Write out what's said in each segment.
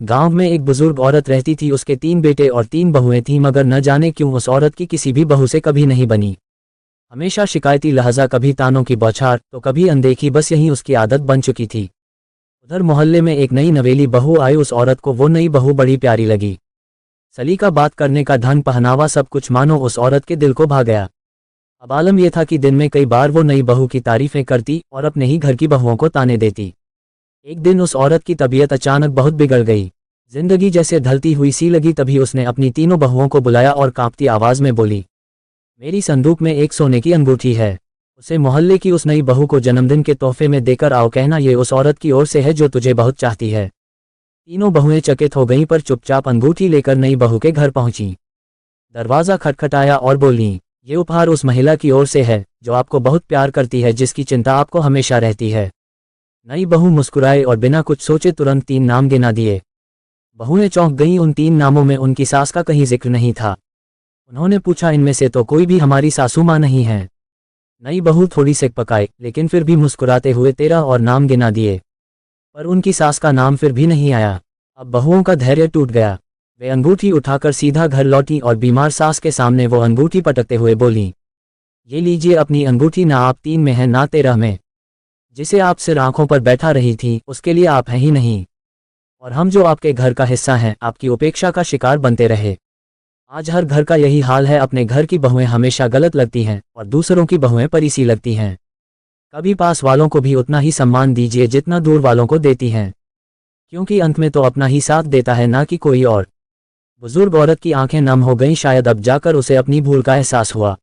गांव में एक बुजुर्ग औरत रहती थी। उसके 3 बेटे और 3 बहुएं थीं, मगर न जाने क्यों उस औरत की किसी भी बहू से कभी नहीं बनी। हमेशा शिकायती लहजा, कभी तानों की बौछार तो कभी अनदेखी, बस यही उसकी आदत बन चुकी थी। उधर मोहल्ले में एक नई नवेली बहू आई। उस औरत को वो नई बहू बड़ी प्यारी लगी। सलीका, बात करने का ढंग, पहनावा, सब कुछ मानो उस औरत के दिल को भा गया। अब आलम यह था कि दिन में कई बार वो नई बहू की तारीफें करती और अपने ही घर की बहुओं को ताने देती। एक दिन उस औरत की तबीयत अचानक बहुत बिगड़ गई। जिंदगी जैसे ढलती हुई सी लगी। तभी उसने अपनी तीनों बहुओं को बुलाया और कांपती आवाज में बोली, मेरी संदूक में एक सोने की अंगूठी है। उसे मोहल्ले की उस नई बहू को जन्मदिन के तोहफे में देकर आओ। कहना ये उस औरत की ओर से है जो तुझे बहुत चाहती है। तीनों बहुएं चकित हो गईं, पर चुपचाप अंगूठी लेकर नई बहू के घर पहुंची। दरवाजा खटखटाया और बोली, ये उपहार उस महिला की ओर से है जो आपको बहुत प्यार करती है, जिसकी चिंता आपको हमेशा रहती है। नई बहू मुस्कुराए और बिना कुछ सोचे तुरंत 3 नाम गिना दिए। बहुएं चौंक गईं। उन 3 नामों में उनकी सास का कहीं जिक्र नहीं था। उन्होंने पूछा, इनमें से तो कोई भी हमारी सासू माँ नहीं है? नई बहू थोड़ी सिकपकाई, लेकिन फिर भी मुस्कुराते हुए 13 और नाम गिना दिए, पर उनकी सास का नाम फिर भी नहीं आया। अब बहुओं का धैर्य टूट गया। वे अंगूठी उठाकर सीधा घर लौटी और बीमार सास के सामने वो अंगूठी पटकते हुए बोली, ये लीजिए अपनी अंगूठी, ना आप 3 में है ना 13 में। जिसे आप सिर आंखों पर बैठा रही थी उसके लिए आप हैं ही नहीं, और हम जो आपके घर का हिस्सा हैं आपकी उपेक्षा का शिकार बनते रहे। आज हर घर का यही हाल है। अपने घर की बहुएं हमेशा गलत लगती हैं और दूसरों की बहुएं परीसी लगती हैं। कभी पास वालों को भी उतना ही सम्मान दीजिए जितना दूर वालों को देती हैं, क्योंकि अंत में तो अपना ही साथ देता है, ना कि कोई और। बुजुर्ग औरत की आंखें नम हो गईं। शायद अब जाकर उसे अपनी भूल का एहसास हुआ।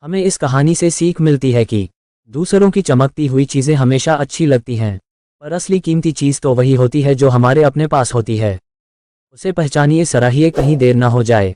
हमें इस कहानी से सीख मिलती है कि दूसरों की चमकती हुई चीज़ें हमेशा अच्छी लगती हैं, पर असली कीमती चीज़ तो वही होती है जो हमारे अपने पास होती है। उसे पहचानिए, सराहिए, कहीं देर ना हो जाए।